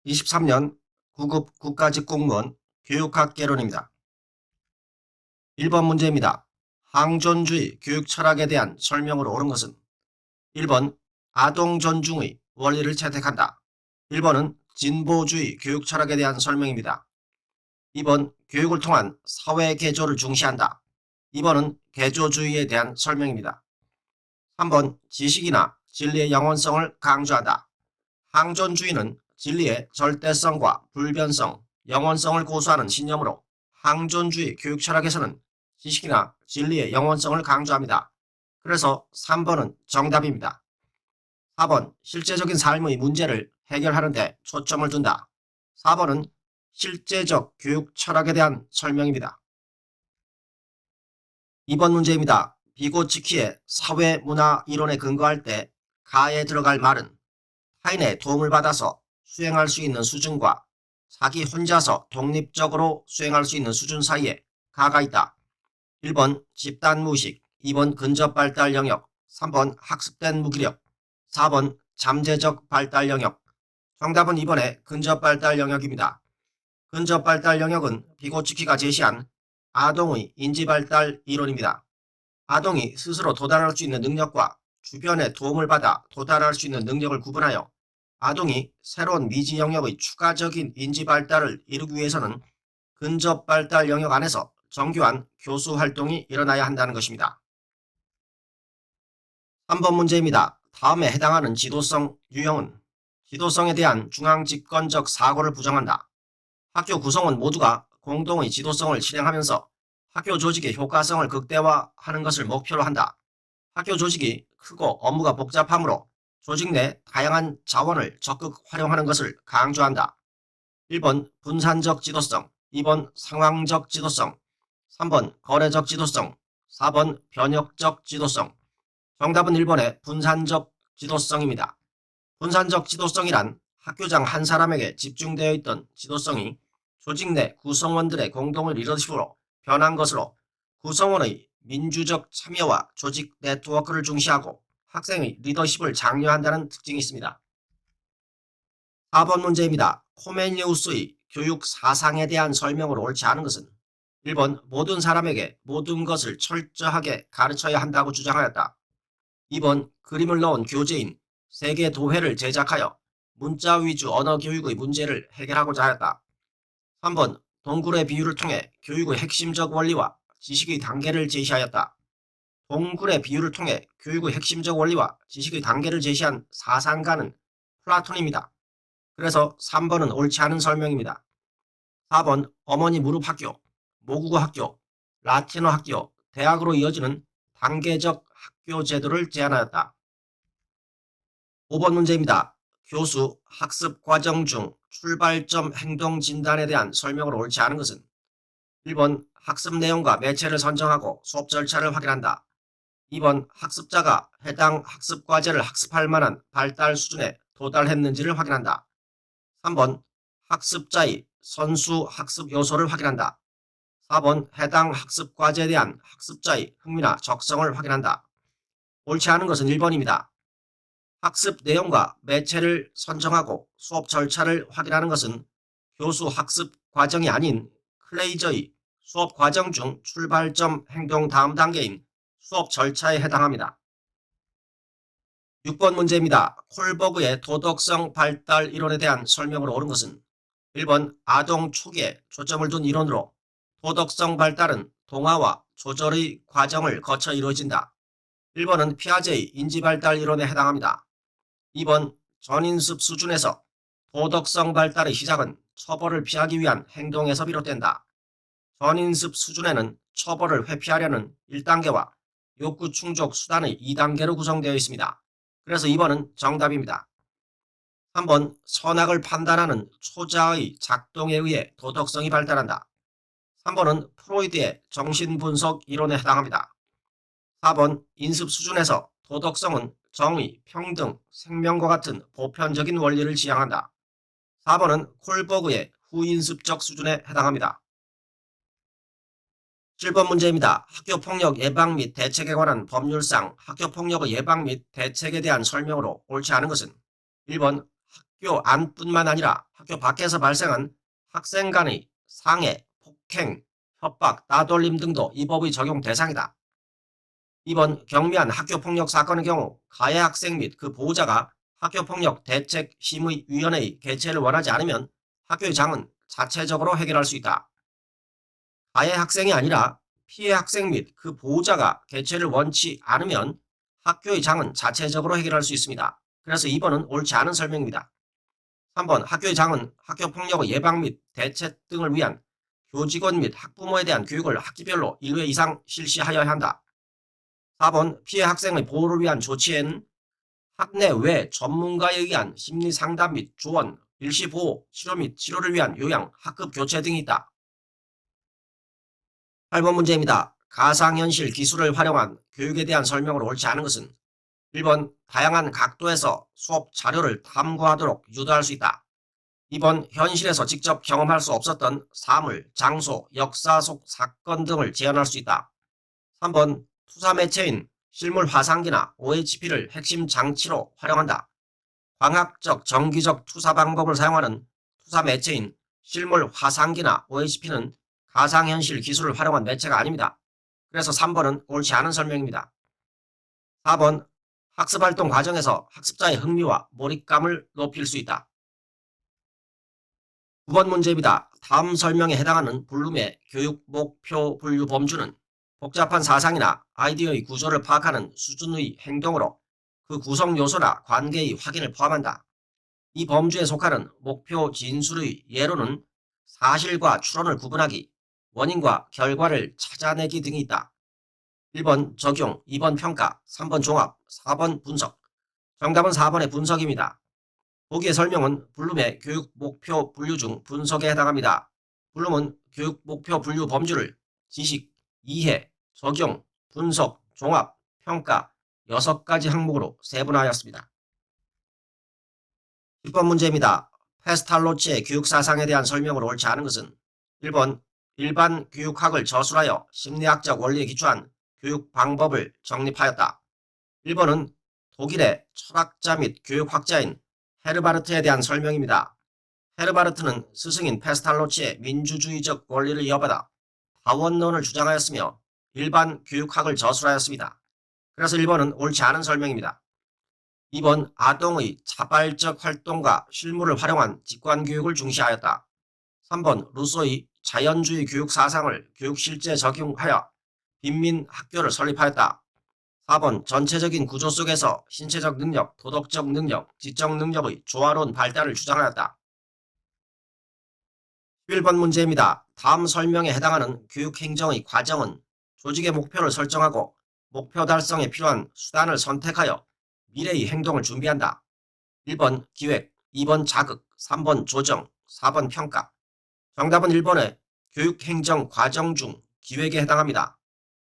2023년 9급 국가직공무원 교육학개론입니다. 1번 문제입니다. 항존주의 교육 철학에 대한 설명으로 옳은 것은 1번 아동존중의 원리를 채택한다. 1번은 진보주의 교육 철학에 대한 설명입니다. 2번 교육을 통한 사회 개조를 중시한다. 2번은 개조주의에 대한 설명입니다. 3번 지식이나 진리의 영원성을 강조한다. 항존주의는 진리의 절대성과 불변성, 영원성을 고수하는 신념으로 항존주의 교육 철학에서는 지식이나 진리의 영원성을 강조합니다. 그래서 3번은 정답입니다. 4번 실제적인 삶의 문제를 해결하는 데 초점을 둔다. 4번은 실제적 교육 철학에 대한 설명입니다. 2번 문제입니다. 비고치키의 사회문화 이론에 근거할 때 가에 들어갈 말은 타인의 도움을 받아서 수행할 수 있는 수준과 자기 혼자서 독립적으로 수행할 수 있는 수준 사이에 가가 있다. 1번 집단무의식, 2번 근접발달 영역, 3번 학습된 무기력, 4번 잠재적 발달 영역. 정답은 2번의 근접발달 영역입니다. 근접발달 영역은 비고치키가 제시한 아동의 인지발달 이론입니다. 아동이 스스로 도달할 수 있는 능력과 주변의 도움을 받아 도달할 수 있는 능력을 구분하여 아동이 새로운 미지 영역의 추가적인 인지 발달을 이루기 위해서는 근접 발달 영역 안에서 정교한 교수 활동이 일어나야 한다는 것입니다. 3번 문제입니다. 다음에 해당하는 지도성 유형은 지도성에 대한 중앙집권적 사고를 부정한다. 학교 구성원 모두가 공동의 지도성을 실행하면서 학교 조직의 효과성을 극대화하는 것을 목표로 한다. 학교 조직이 크고 업무가 복잡하므로 조직 내 다양한 자원을 적극 활용하는 것을 강조한다. 1번 분산적 지도성, 2번 상황적 지도성, 3번 거래적 지도성, 4번 변혁적 지도성. 정답은 1번의 분산적 지도성입니다. 분산적 지도성이란 학교장 한 사람에게 집중되어 있던 지도성이 조직 내 구성원들의 공동의 리더십으로 변한 것으로 구성원의 민주적 참여와 조직 네트워크를 중시하고 학생의 리더십을 장려한다는 특징이 있습니다. 4번 문제입니다. 코메니우스의 교육 사상에 대한 설명으로 옳지 않은 것은 1번 모든 사람에게 모든 것을 철저하게 가르쳐야 한다고 주장하였다. 2번 그림을 넣은 교재인 세계도회를 제작하여 문자 위주 언어 교육의 문제를 해결하고자 하였다. 3번 동굴의 비유를 통해 교육의 핵심적 원리와 지식의 단계를 제시하였다. 동굴의 비유를 통해 교육의 핵심적 원리와 지식의 단계를 제시한 사상가는 플라톤입니다. 그래서 3번은 옳지 않은 설명입니다. 4번 어머니 무릎 학교, 모국어 학교, 라틴어 학교, 대학으로 이어지는 단계적 학교 제도를 제안하였다. 5번 문제입니다. 교수 학습 과정 중 출발점 행동 진단에 대한 설명으로 옳지 않은 것은 1번 학습 내용과 매체를 선정하고 수업 절차를 확인한다. 2번 학습자가 해당 학습 과제를 학습할 만한 발달 수준에 도달했는지를 확인한다. 3번 학습자의 선수 학습 요소를 확인한다. 4번 해당 학습 과제에 대한 학습자의 흥미나 적성을 확인한다. 옳지 않은 것은 1번입니다. 학습 내용과 매체를 선정하고 수업 절차를 확인하는 것은 교수 학습 과정이 아닌 클레이저의 수업 과정 중 출발점 행동 다음 단계인 수업 절차에 해당합니다. 6번 문제입니다. 콜버그의 도덕성 발달 이론에 대한 설명으로 옳은 것은 1번 아동 초기에 초점을 둔 이론으로 도덕성 발달은 동화와 조절의 과정을 거쳐 이루어진다. 1번은 피아제의 인지발달 이론에 해당합니다. 2번 전인습 수준에서 도덕성 발달의 시작은 처벌을 피하기 위한 행동에서 비롯된다. 전인습 수준에는 처벌을 회피하려는 1단계와 욕구 충족 수단의 2단계로 구성되어 있습니다. 그래서 2번은 정답입니다. 3번 선악을 판단하는 초자의 작동에 의해 도덕성이 발달한다. 3번은 프로이드의 정신분석 이론에 해당합니다. 4번 인습 수준에서 도덕성은 정의, 평등, 생명과 같은 보편적인 원리를 지향한다. 4번은 콜버그의 후인습적 수준에 해당합니다. 7번 문제입니다. 학교폭력 예방 및 대책에 관한 법률상 학교폭력의 예방 및 대책에 대한 설명으로 옳지 않은 것은 1번 학교 안뿐만 아니라 학교 밖에서 발생한 학생 간의 상해, 폭행, 협박, 따돌림 등도 이 법의 적용 대상이다. 이번 경미한 학교폭력 사건의 경우 가해 학생 및 그 보호자가 학교폭력 대책심의위원회의 개최를 원하지 않으면 학교의 장은 자체적으로 해결할 수 있다. 가해 학생이 아니라 피해 학생 및 그 보호자가 개최를 원치 않으면 학교의 장은 자체적으로 해결할 수 있습니다. 그래서 2번은 옳지 않은 설명입니다. 3번 학교의 장은 학교폭력의 예방 및 대책 등을 위한 교직원 및 학부모에 대한 교육을 학기별로 1회 이상 실시하여야 한다. 4번 피해 학생의 보호를 위한 조치에는 학내 외 전문가에 의한 심리 상담 및 조언, 일시보호, 치료 및 치료를 위한 요양, 학급 교체 등이 있다. 8번 문제입니다. 가상현실 기술을 활용한 교육에 대한 설명으로 옳지 않은 것은 1번 다양한 각도에서 수업 자료를 탐구하도록 유도할 수 있다. 2번 현실에서 직접 경험할 수 없었던 사물, 장소, 역사 속 사건 등을 재현할 수 있다. 3번 투사 매체인 실물 화상기나 OHP를 핵심 장치로 활용한다. 광학적, 정기적 투사 방법을 사용하는 투사 매체인 실물 화상기나 OHP는 가상현실 기술을 활용한 매체가 아닙니다. 그래서 3번은 옳지 않은 설명입니다. 4번 학습활동 과정에서 학습자의 흥미와 몰입감을 높일 수 있다. 9번 문제입니다. 다음 설명에 해당하는 블룸의 교육 목표 분류 범주는 복잡한 사상이나 아이디어의 구조를 파악하는 수준의 행동으로 그 구성 요소나 관계의 확인을 포함한다. 이 범주에 속하는 목표 진술의 예로는 사실과 추론을 구분하기, 원인과 결과를 찾아내기 등이 있다. 1번 적용, 2번 평가, 3번 종합, 4번 분석. 정답은 4번의 분석입니다. 보기의 설명은 블룸의 교육 목표 분류 중 분석에 해당합니다. 블룸은 교육 목표 분류 범주를 지식, 이해, 적용, 분석, 종합, 평가 6가지 항목으로 세분화하였습니다. 10번 문제입니다. 페스탈로치의 교육사상에 대한 설명으로 옳지 않은 것은 1번 일반 교육학을 저술하여 심리학적 원리에 기초한 교육 방법을 정립하였다. 1번은 독일의 철학자 및 교육학자인 헤르바르트에 대한 설명입니다. 헤르바르트는 스승인 페스탈로치의 민주주의적 원리를 이어받아 다원론을 주장하였으며 일반 교육학을 저술하였습니다. 그래서 1번은 옳지 않은 설명입니다. 2번 아동의 자발적 활동과 실무를 활용한 직관교육을 중시하였다. 3번 루소의 자연주의 교육 사상을 교육 실제에 적용하여 빈민 학교를 설립하였다. 4번 전체적인 구조 속에서 신체적 능력, 도덕적 능력, 지적 능력의 조화로운 발달을 주장하였다. 11번 문제입니다. 다음 설명에 해당하는 교육행정의 과정은 조직의 목표를 설정하고 목표 달성에 필요한 수단을 선택하여 미래의 행동을 준비한다. 1번 기획, 2번 자극, 3번 조정, 4번 평가. 정답은 1번의 교육행정 과정 중 기획에 해당합니다.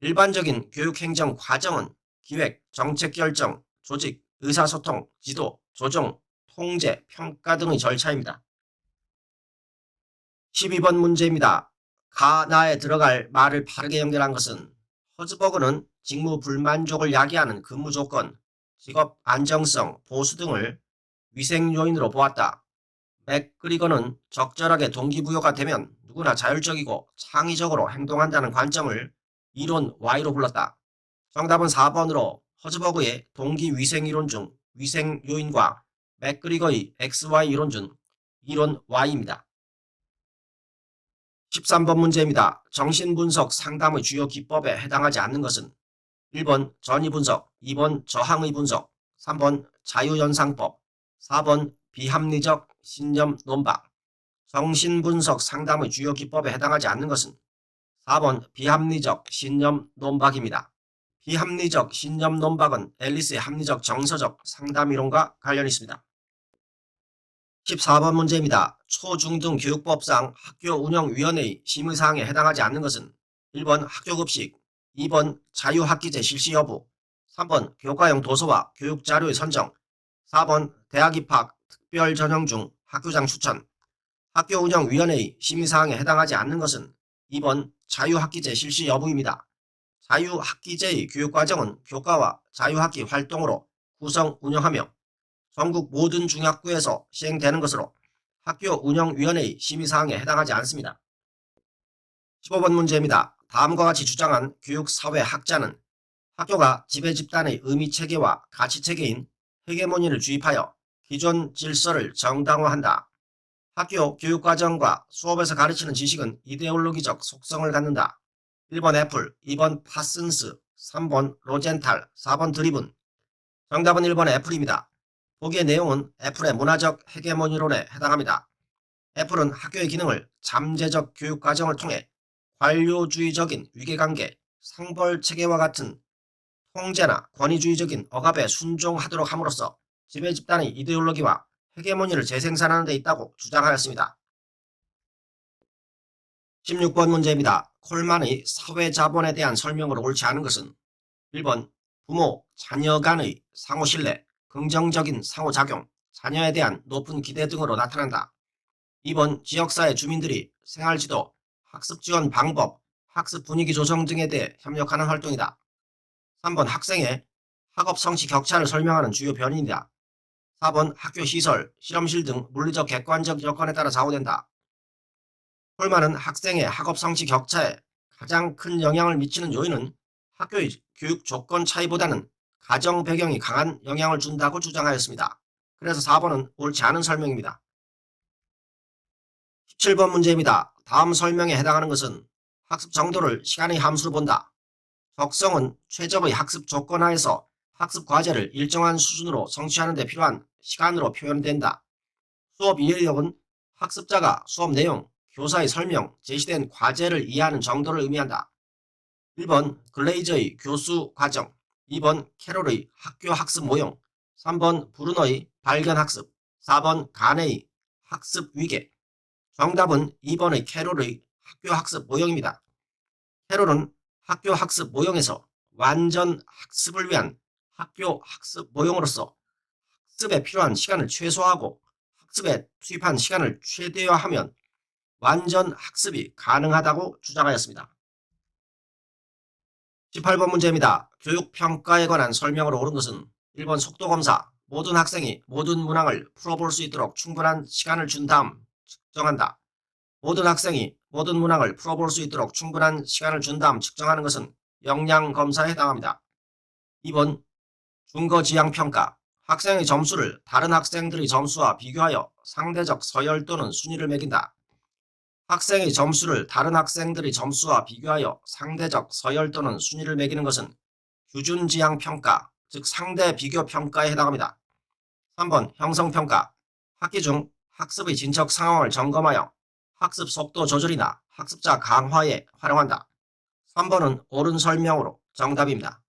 일반적인 교육행정 과정은 기획, 정책 결정, 조직, 의사소통, 지도, 조정, 통제, 평가 등의 절차입니다. 12번 문제입니다. 가나에 들어갈 말을 바르게 연결한 것은 허즈버그는 직무 불만족을 야기하는 근무 조건, 직업 안정성, 보수 등을 위생 요인으로 보았다. 맥그리거는 적절하게 동기부여가 되면 누구나 자율적이고 창의적으로 행동한다는 관점을 이론 Y로 불렀다. 정답은 4번으로 허즈버그의 동기위생 이론 중 위생 요인과 맥그리거의 XY 이론 중 이론 Y입니다. 13번 문제입니다. 정신분석 상담의 주요 기법에 해당하지 않는 것은 1번 전이분석, 2번 저항의 분석, 3번 자유연상법, 4번 비합리적 신념 논박. 정신분석 상담의 주요 기법에 해당하지 않는 것은 4번 비합리적 신념 논박입니다. 비합리적 신념 논박은 앨리스의 합리적 정서적 상담 이론과 관련이 있습니다. 14번 문제입니다. 초중등 교육법상 학교운영위원회의 심의사항에 해당하지 않는 것은 1번 학교급식, 2번 자유학기제 실시 여부, 3번 교과형 도서와 교육자료의 선정, 4번 대학 입학 특별 전형 중 학교장 추천. 학교운영위원회의 심의사항에 해당하지 않는 것은 2번 자유학기제 실시 여부입니다. 자유학기제의 교육과정은 교과와 자유학기 활동으로 구성 운영하며 전국 모든 중학교에서 시행되는 것으로 학교 운영위원회의 심의사항에 해당하지 않습니다. 15번 문제입니다. 다음과 같이 주장한 교육사회학자는 학교가 지배집단의 의미체계와 가치체계인 헤게모니를 주입하여 기존 질서를 정당화한다. 학교 교육과정과 수업에서 가르치는 지식은 이데올로기적 속성을 갖는다. 1번 애플, 2번 파슨스, 3번 로젠탈, 4번 드리븐. 정답은 1번 애플입니다. 보기의 내용은 애플의 문화적 헤게모니론에 해당합니다. 애플은 학교의 기능을 잠재적 교육과정을 통해 관료주의적인 위계관계, 상벌체계와 같은 통제나 권위주의적인 억압에 순종하도록 함으로써 지배집단의 이데올로기와 헤게모니를 재생산하는 데 있다고 주장하였습니다. 16번 문제입니다. 콜만의 사회자본에 대한 설명으로 옳지 않은 것은 1번 부모, 자녀 간의 상호신뢰, 긍정적인 상호작용, 자녀에 대한 높은 기대 등으로 나타난다. 2번 지역사회 주민들이 생활지도, 학습지원 방법, 학습 분위기 조성 등에 대해 협력하는 활동이다. 3번 학생의 학업 성취 격차를 설명하는 주요 변인이다. 4번 학교 시설, 실험실 등 물리적 객관적 여건에 따라 좌우된다. 콜만은 학생의 학업 성취 격차에 가장 큰 영향을 미치는 요인은 학교의 교육 조건 차이보다는 가정 배경이 강한 영향을 준다고 주장하였습니다. 그래서 4번은 옳지 않은 설명입니다. 17번 문제입니다. 다음 설명에 해당하는 것은 학습 정도를 시간의 함수로 본다. 적성은 최적의 학습 조건 하에서 학습 과제를 일정한 수준으로 성취하는 데 필요한 시간으로 표현된다. 수업 이해력은 학습자가 수업 내용, 교사의 설명, 제시된 과제를 이해하는 정도를 의미한다. 1번 글레이저의 교수 과정, 2번 캐롤의 학교 학습 모형, 3번 브루너의 발견 학습, 4번 가네의 학습 위계. 정답은 2번의 캐롤의 학교 학습 모형입니다. 캐롤은 학교 학습 모형에서 완전 학습을 위한 학교 학습 모형으로서 학습에 필요한 시간을 최소화하고 학습에 투입한 시간을 최대화하면 완전 학습이 가능하다고 주장하였습니다. 18번 문제입니다. 교육평가에 관한 설명으로 옳은 것은 1번 속도검사, 모든 학생이 모든 문항을 풀어볼 수 있도록 충분한 시간을 준 다음 측정한다. 모든 학생이 모든 문항을 풀어볼 수 있도록 충분한 시간을 준 다음 측정하는 것은 역량검사에 해당합니다. 2번 중거지향평가, 학생의 점수를 다른 학생들의 점수와 비교하여 상대적 서열 또는 순위를 매긴다. 학생의 점수를 다른 학생들의 점수와 비교하여 상대적 서열 또는 순위를 매기는 것은 규준지향평가, 즉 상대 비교평가에 해당합니다. 3번 형성평가, 학기 중 학습의 진척 상황을 점검하여 학습 속도 조절이나 학습자 강화에 활용한다. 3번은 옳은 설명으로 정답입니다.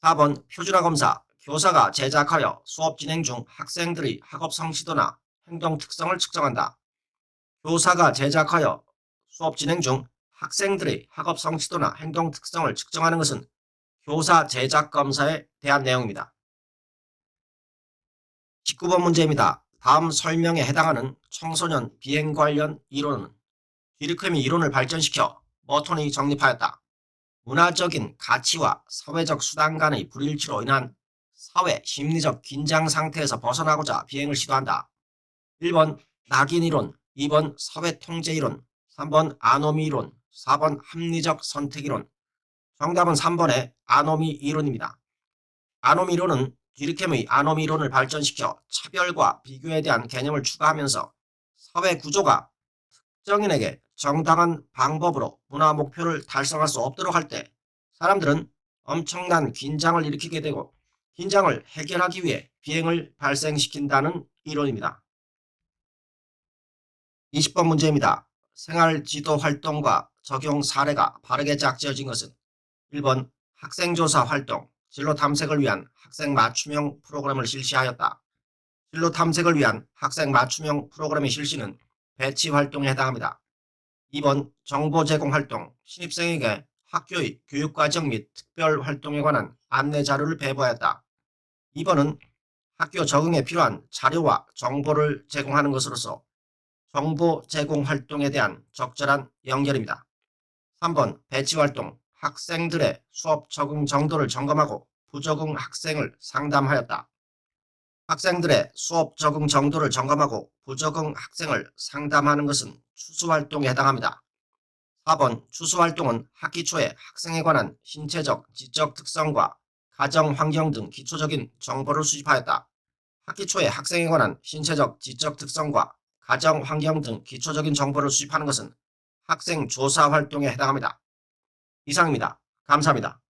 4번 표준화검사, 교사가 제작하여 수업 진행 중 학생들의 학업 성취도나 행동 특성을 측정한다. 교사가 제작하여 수업 진행 중 학생들의 학업 성취도나 행동 특성을 측정하는 것은 교사 제작 검사에 대한 내용입니다. 19번 문제입니다. 다음 설명에 해당하는 청소년 비행 관련 이론은 뒤르크미 이론을 발전시켜 머톤이 정립하였다. 문화적인 가치와 사회적 수단 간의 불일치로 인한 사회 심리적 긴장 상태에서 벗어나고자 비행을 시도한다. 1번 낙인 이론, 2번 사회통제 이론, 3번 아노미 이론, 4번 합리적 선택 이론. 정답은 3번의 아노미 이론입니다. 아노미 이론은 뒤르켐의 아노미 이론을 발전시켜 차별과 비교에 대한 개념을 추가하면서 사회 구조가 특정인에게 정당한 방법으로 문화 목표를 달성할 수 없도록 할 때 사람들은 엄청난 긴장을 일으키게 되고 긴장을 해결하기 위해 비행을 발생시킨다는 이론입니다. 20번 문제입니다. 생활지도 활동과 적용 사례가 바르게 짝지어진 것은 1번 학생조사 활동, 진로 탐색을 위한 학생 맞춤형 프로그램을 실시하였다. 진로 탐색을 위한 학생 맞춤형 프로그램의 실시는 배치 활동에 해당합니다. 2번 정보 제공 활동, 신입생에게 학교의 교육과정 및 특별 활동에 관한 안내 자료를 배부하였다. 2번은 학교 적응에 필요한 자료와 정보를 제공하는 것으로서 정보 제공 활동에 대한 적절한 연결입니다. 3번 배치 활동, 학생들의 수업 적응 정도를 점검하고 부적응 학생을 상담하였다. 학생들의 수업 적응 정도를 점검하고 부적응 학생을 상담하는 것은 추수활동에 해당합니다. 4번 추수활동은 학기 초에 학생에 관한 신체적, 지적 특성과 가정 환경 등 기초적인 정보를 수집하였다. 학기 초에 학생에 관한 신체적, 지적 특성과 가정 환경 등 기초적인 정보를 수집하는 것은 학생 조사 활동에 해당합니다. 이상입니다. 감사합니다.